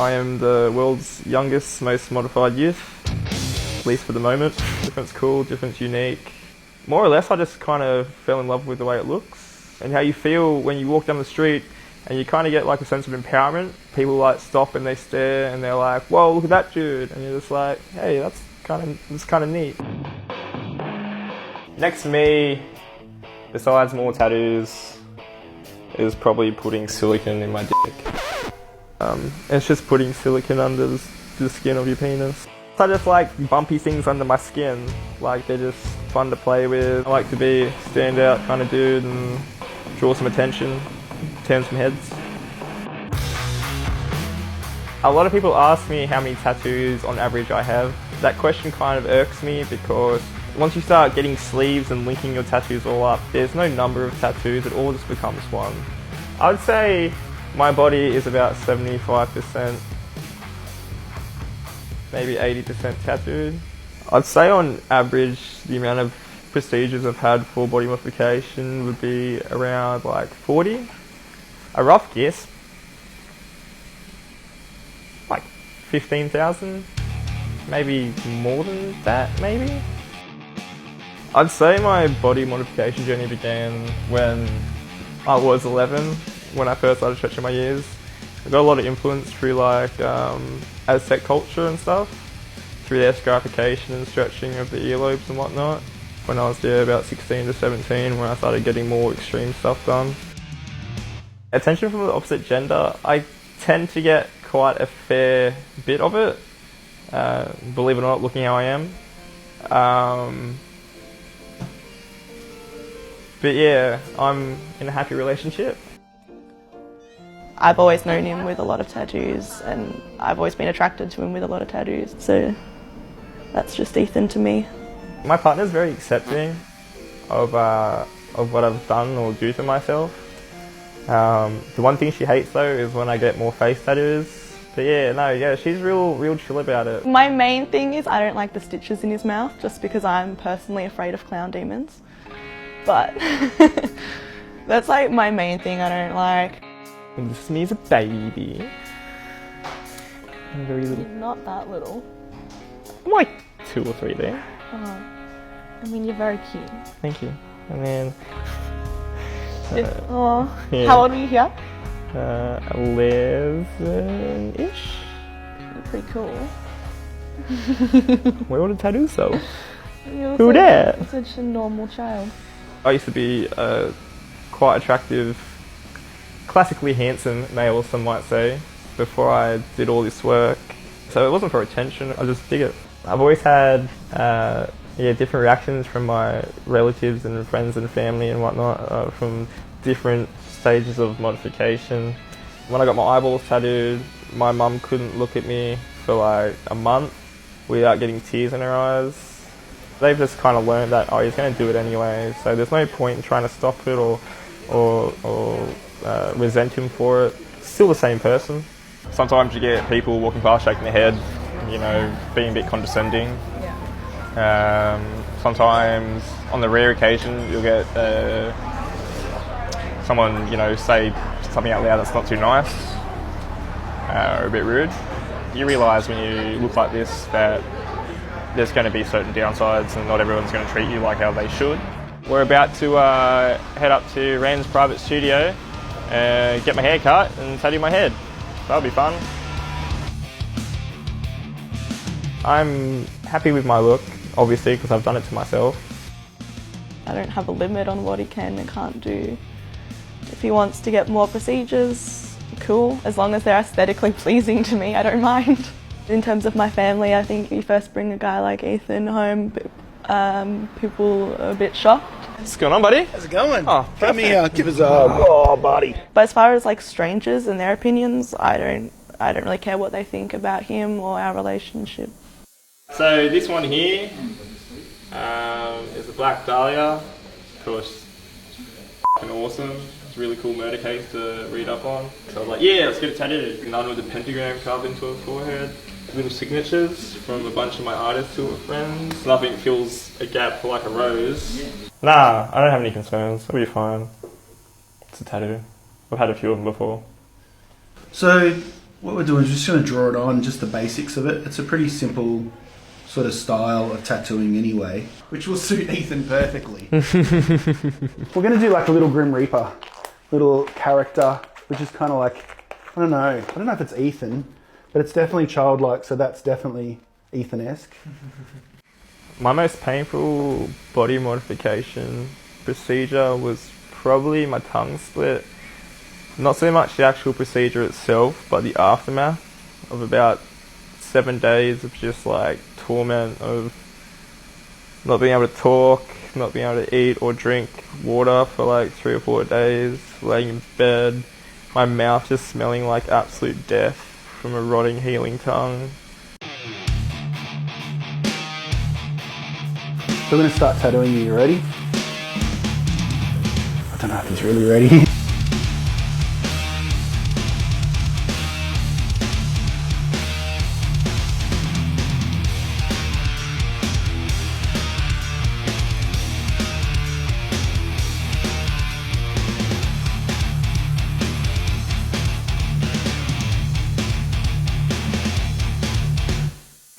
I am the world's youngest, most modified youth, at least for the moment. Different's cool, different's unique. More or less, I just kind of fell in love with the way it looks and how you feel when you walk down the street and you kind of get like a sense of empowerment. People like stop and they stare and they're like, whoa, look at that dude. And you're just like, hey, that's kind of neat. Next to me, besides more tattoos, is probably putting silicone in my dick. It's just putting silicone under the skin of your penis. I just like bumpy things under my skin, like they're just fun to play with. I like to be a standout kind of dude and draw some attention, turn some heads. A lot of people ask me how many tattoos on average I have. That question kind of irks me because once you start getting sleeves and linking your tattoos all up, there's no number of tattoos, it all just becomes one. I would say my body is about 75%, maybe 80% tattooed. I'd say on average the amount of procedures I've had for body modification would be around like 40. A rough guess, like 15,000, maybe more than that, maybe. I'd say my body modification journey began when I was 11, when I first started stretching my ears. I got a lot of influence through like Aztec culture and stuff, through their scarification and stretching of the earlobes and whatnot. When I was there about 16 to 17, when I started getting more extreme stuff done. Attention from the opposite gender, I tend to get quite a fair bit of it, believe it or not, looking how I am. But yeah, I'm in a happy relationship. I've always known him with a lot of tattoos and I've always been attracted to him with a lot of tattoos. So that's just Ethan to me. My partner's very accepting of what I've done or do to myself. The one thing she hates though is when I get more face tattoos. But yeah, she's real chill about it. My main thing is I don't like the stitches in his mouth just because I'm personally afraid of clown demons. But that's like my main thing I don't like. This to me is a baby. I'm very little. You're not that little. I'm like 2 or 3 there. Oh, I mean, you're very cute. Thank you. And then... yeah. How old were you here? 11-ish. You're pretty cool. Where were the tattoos though? Who that? You're such a normal child. I used to be quite attractive, classically handsome male, some might say, before I did all this work. So it wasn't for attention, I just dig it. I've always had different reactions from my relatives and friends and family and whatnot from different stages of modification. When I got my eyeballs tattooed, my mum couldn't look at me for like a month without getting tears in her eyes. They've just kind of learned that, oh, he's going to do it anyway, so there's no point in trying to stop it or resent him for it. Still the same person. Sometimes you get people walking past shaking their head, you know, being a bit condescending. Yeah. Sometimes, on the rare occasion, you'll get someone, you know, say something out loud that's not too nice or a bit rude. You realise when you look like this that there's going to be certain downsides and not everyone's going to treat you like how they should. We're about to head up to Rand's private studio and get my hair cut and tattoo my head. That'll be fun. I'm happy with my look, obviously, because I've done it to myself. I don't have a limit on what he can and can't do. If he wants to get more procedures, cool. As long as they're aesthetically pleasing to me, I don't mind. In terms of my family, I think if you first bring a guy like Ethan home, people are a bit shocked. What's going on, buddy? How's it going? Oh, let me give us a buddy. But as far as like strangers and their opinions, I don't really care what they think about him or our relationship. So this one here is a Black Dahlia. Of course, f***ing awesome. It's a really cool murder case to read up on. So I was like, yeah, let's get it tattooed. None with a pentagram carved into her forehead. Little signatures from a bunch of my artists who are friends. Nothing fills a gap for like a rose. Nah, I don't have any concerns. It'll be fine. It's a tattoo. I've had a few of them before. So, What we're doing is just going to draw it on, just the basics of it. It's a pretty simple sort of style of tattooing anyway, which will suit Ethan perfectly. We're going to do like a little Grim Reaper, little character, which is kind of like, I don't know if it's Ethan, but it's definitely childlike, so that's definitely Ethan-esque. My most painful body modification procedure was probably my tongue split. Not so much the actual procedure itself, but the aftermath of about 7 days of just like torment of not being able to talk, not being able to eat or drink water for like 3 or 4 days, laying in bed, my mouth just smelling like absolute death from a rotting, healing tongue. We're going to start tattooing you. You ready? I don't know if he's really ready.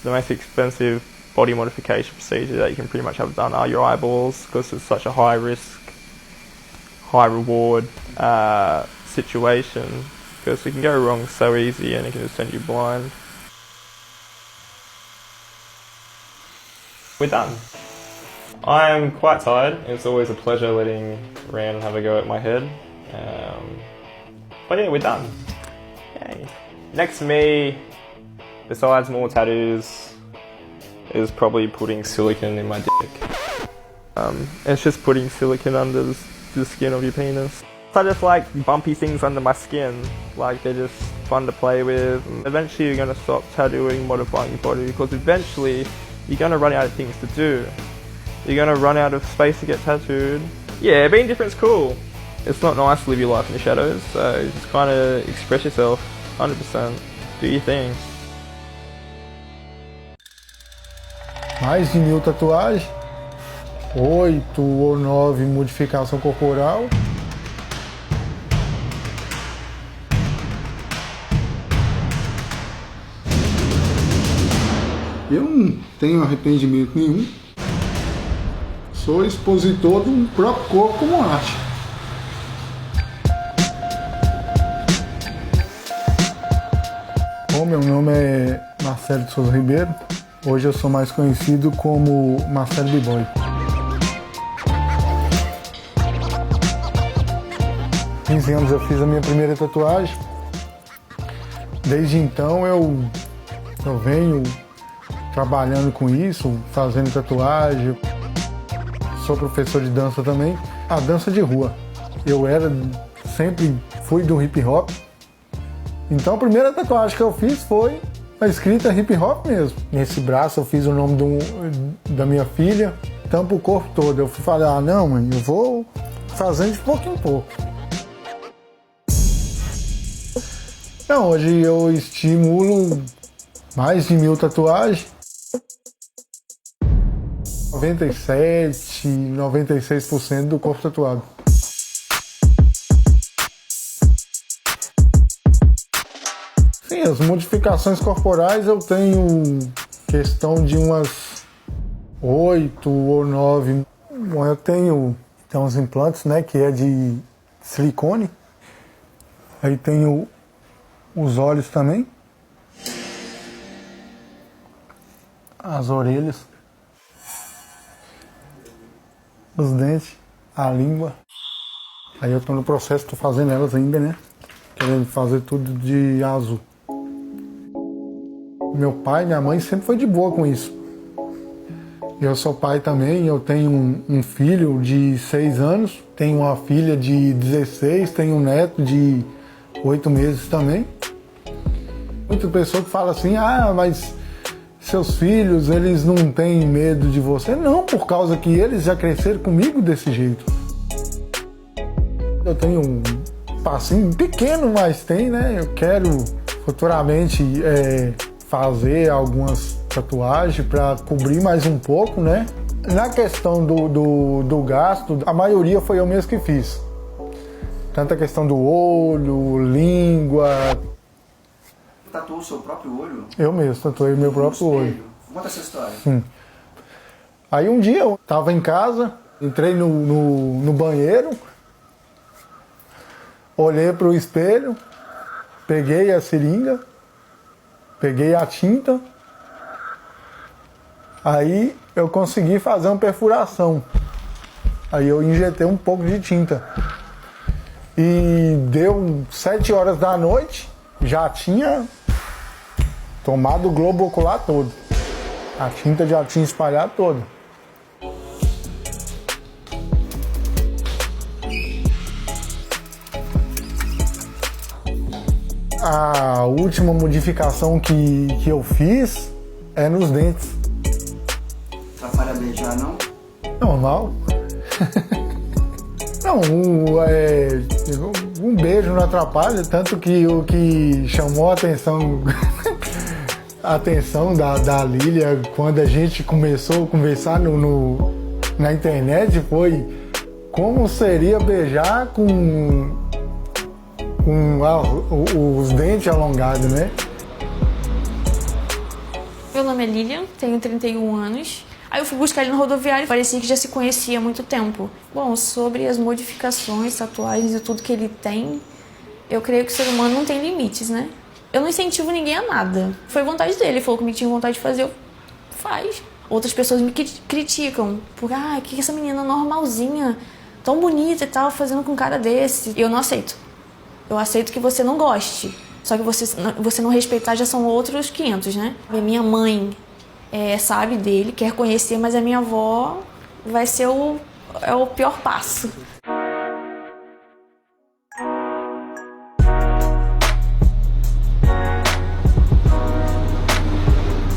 The most expensive body modification procedure that you can pretty much have done are your eyeballs, because it's such a high risk, high reward situation, because it can go wrong so easy and it can just send you blind. We're done. I'm quite tired. It's always a pleasure letting Rhiannon have a go at my head. But yeah, we're done. Yay. Next to me, besides more tattoos, is probably putting silicone in my dick. It's just putting silicone under the skin of your penis. I just like bumpy things under my skin, like they're just fun to play with. And eventually you're going to stop tattooing, modifying your body, because eventually you're going to run out of things to do. You're going to run out of space to get tattooed. Yeah, being different's cool. It's not nice to live your life in the shadows, so just kind of express yourself, 100%. Do your thing. Mais de 1000 tatuagens, 8 ou 9 modificação corporal. Eu não tenho arrependimento nenhum. Sou expositor do próprio corpo como arte. Bom, meu nome é Marcelo de Souza Ribeiro. Hoje eu sou mais conhecido como Marcelo B-Boy. Com 15 anos eu fiz a minha primeira tatuagem. Desde então eu venho trabalhando com isso, fazendo tatuagem. Sou professor de dança também. A dança de rua. Eu sempre fui do hip hop. Então a primeira tatuagem que eu fiz foi a escrita hip hop mesmo. Nesse braço eu fiz o nome da minha filha, tampa o corpo todo. Eu falei, não mãe, eu vou fazendo de pouco em pouco. Então, hoje eu estimulo mais de 1000 tatuagens. 97, 96% do corpo tatuado. Sim, as modificações corporais eu tenho questão de umas 8 ou 9. Bom, eu tenho uns implantes, né, que é de silicone. Aí tenho os olhos também. As orelhas. Os dentes, a língua. Aí eu tô no processo, tô fazendo elas ainda, né? Querendo fazer tudo de azul. Meu pai e minha mãe sempre foi de boa com isso. Eu sou pai também, eu tenho um filho de 6 anos, tenho uma filha de 16, tenho um neto de 8 meses também. Muita pessoa que fala assim, mas seus filhos, eles não têm medo de você. Não, por causa que eles já cresceram comigo desse jeito. Eu tenho um passinho pequeno, mas tem, né? Eu quero futuramente fazer algumas tatuagens para cobrir mais um pouco, né? Na questão do gasto, a maioria foi eu mesmo que fiz. Tanto a questão do olho, língua, tatuou o seu próprio olho? Eu mesmo tatuei meu próprio olho. Conta essa história. Sim. Aí um dia eu tava em casa, entrei no banheiro, olhei pro espelho, peguei a seringa, peguei a tinta, aí eu consegui fazer uma perfuração. Aí eu injetei um pouco de tinta. E deu 7 horas da noite, já tinha tomado o globo ocular todo. A tinta já tinha espalhado toda. A última modificação que eu fiz é nos dentes. Atrapalha beijar, não? Normal. Não, um beijo não atrapalha, tanto que o que chamou a atenção, a atenção da Lília quando a gente começou a conversar na internet foi como seria beijar com os dentes alongados, né? Meu nome é Lilian, tenho 31 anos. Aí eu fui buscar ele no rodoviário, parecia que já se conhecia há muito tempo. Bom, sobre as modificações, tatuagens e tudo que ele tem, eu creio que o ser humano não tem limites, né? Eu não incentivo ninguém a nada. Foi vontade dele, ele falou que me tinha vontade de fazer, eu faz. Outras pessoas me criticam por, que essa menina normalzinha, tão bonita e tal, fazendo com um cara desse. Eu não aceito. Eu aceito que você não goste. Só que você não respeitar já são outros 500, né? A minha mãe sabe dele, quer conhecer, mas a minha avó vai ser o pior passo.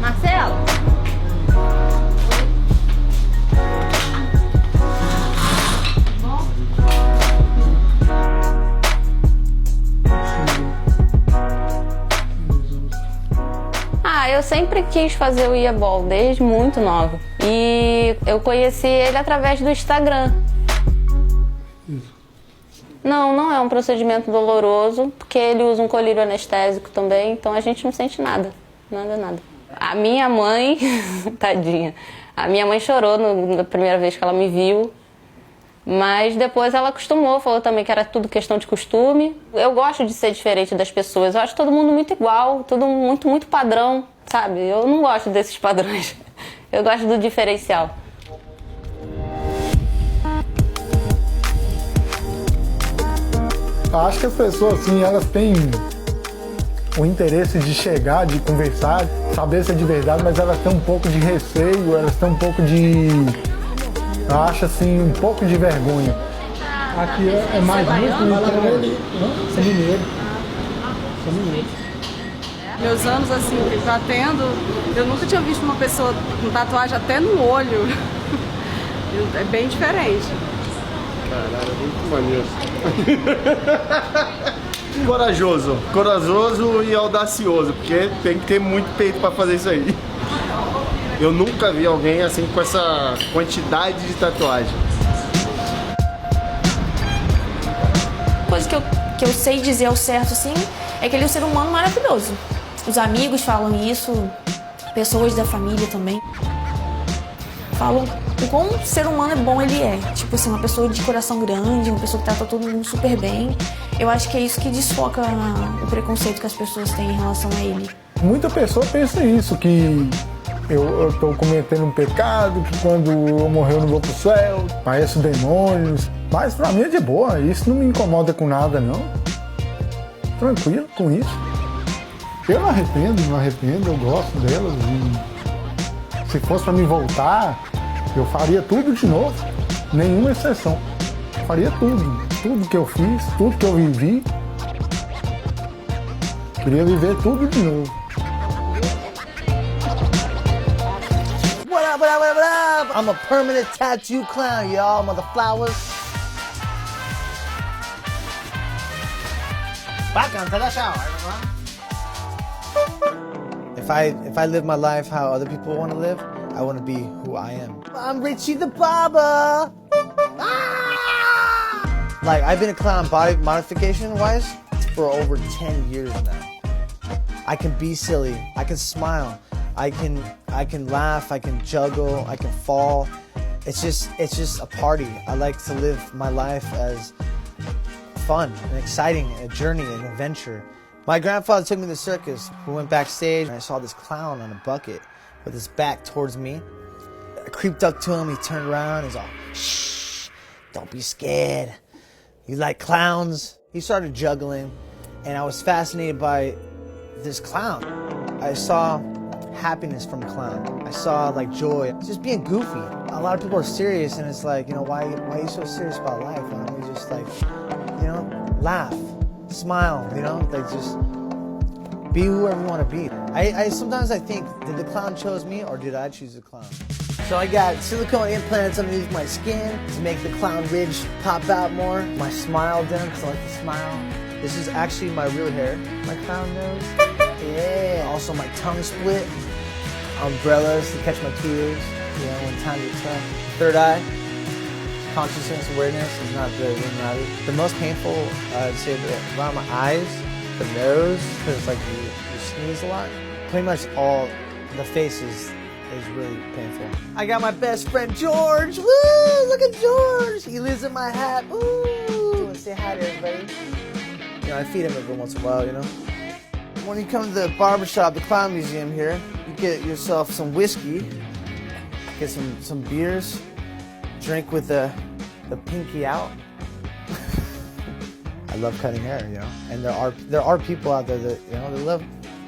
Marcelo? Eu sempre quis fazer o Iabol desde muito nova. E eu conheci ele através do Instagram. Não é um procedimento doloroso, porque ele usa um colírio anestésico também, então a gente não sente nada. Nada. A minha mãe, tadinha, a minha mãe chorou na primeira vez que ela me viu. Mas depois ela acostumou, falou também que era tudo questão de costume. Eu gosto de ser diferente das pessoas, eu acho todo mundo muito igual, todo mundo muito padrão, sabe? Eu não gosto desses padrões, eu gosto do diferencial. Acho que as pessoas, assim, elas têm o interesse de chegar, de conversar, saber se é de verdade, mas elas têm um pouco de receio, elas têm um pouco de... Eu acho assim, um pouco de vergonha. Aqui é mais muito sou mineiro. Meus anos assim, já tendo, eu nunca tinha visto uma pessoa com tatuagem até no olho. É bem diferente. Caralho, é muito maneiro. Corajoso e audacioso, porque tem que ter muito peito pra fazer isso aí. Eu nunca vi alguém assim com essa quantidade de tatuagem. Coisa que eu sei dizer ao certo, assim, é que ele é um ser humano maravilhoso. Os amigos falam isso, pessoas da família também. Falam o quão ser humano é bom ele é. Tipo assim, uma pessoa de coração grande, uma pessoa que trata todo mundo super bem. Eu acho que é isso que desfoca o preconceito que as pessoas têm em relação a ele. Muita pessoa pensa isso, que eu estou cometendo um pecado, que quando eu morrer eu não vou pro céu, pareço demônios. Mas pra mim é de boa, isso não me incomoda com nada, não. Tranquilo com isso. Eu não arrependo, eu gosto delas. E se fosse pra me voltar, eu faria tudo de novo, nenhuma exceção. Faria tudo que eu fiz, tudo que eu vivi. Queria viver tudo de novo. What up? I'm a permanent tattoo clown, y'all, mother flowers. Welcome to the show, everyone. If I live my life how other people want to live, I want to be who I am. I'm Richie the Barber. Ah! Like, I've been a clown body modification wise for over 10 years now. I can be silly. I can smile. I can laugh. I can juggle. I can fall. It's just a party. I like to live my life as fun and exciting, a journey, an adventure. My grandfather took me to the circus. We went backstage and I saw this clown on a bucket with his back towards me. I creeped up to him. He turned around. He's all, shh, don't be scared. You like clowns? He started juggling, and I was fascinated by this clown. I saw happiness from a clown. I saw like joy, just being goofy. A lot of people are serious, and it's like, you know, why are you so serious about life? Why don't we just like, you know, laugh, smile, you know, like just be whoever you want to be. I sometimes I think, did the clown chose me or did I choose the clown? So I got silicone implants underneath my skin to make the clown ridge pop out more. My smile done because I like to smile. This is actually my real hair. My clown nose. Yeah. Also my tongue split. Umbrellas to catch my tears. You know, when times get tough. Third eye. Consciousness, awareness is not very illuminated. The most painful, I'd say, around my eyes, the nose, because like you sneeze a lot. Pretty much all the face is really painful. I got my best friend George. Woo! Look at George. He lives in my hat. Ooh! Wanna say hi to everybody? You know, I feed him every once in a while. You know. When you come to the barbershop, the Clown Museum here, you get yourself some whiskey, get some beers, drink with the pinky out. I love cutting hair, you know, and there are people out there that, you know, they love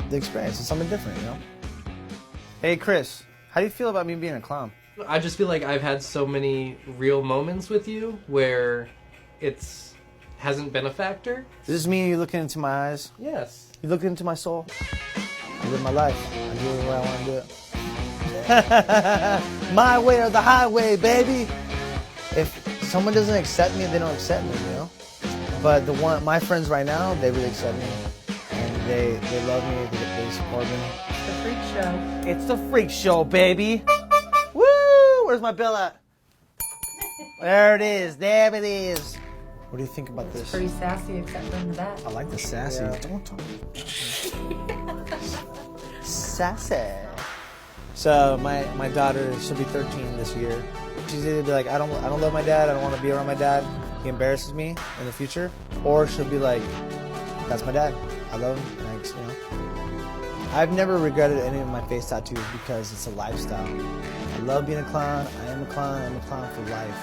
the experience. It's something different, you know. Hey Chris, how do you feel about me being a clown? I just feel like I've had so many real moments with you where hasn't been a factor. Does this mean you're looking into my eyes? Yes. You looking into my soul? I live my life. I do it where I want to do it. My way or the highway, baby. If someone doesn't accept me, they don't accept me, you know. But my friends right now, they really accept me, and they love me. They support me. The freak show. It's the freak show, baby. Woo! Where's my bill at? There it is. There it is. What do you think about this? Pretty sassy, except for in the back. I like the sassy. Yeah. Don't talk. Sassy. So my daughter, she'll be 13 this year. She's either be like, I don't love my dad. I don't want to be around my dad. He embarrasses me in the future, or she'll be like, that's my dad. I love him. And you know. I've never regretted any of my face tattoos because it's a lifestyle. I love being a clown. I am a clown. I'm a clown for life.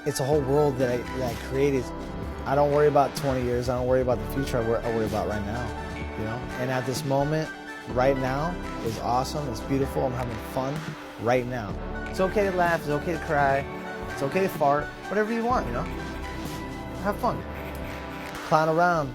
It's a whole world that I created. I don't worry about 20 years. I don't worry about the future. I worry about right now, you know? And at this moment, right now is awesome. It's beautiful. I'm having fun right now. It's okay to laugh. It's okay to cry. It's okay to fart. Whatever you want, you know? Have fun. Clown around.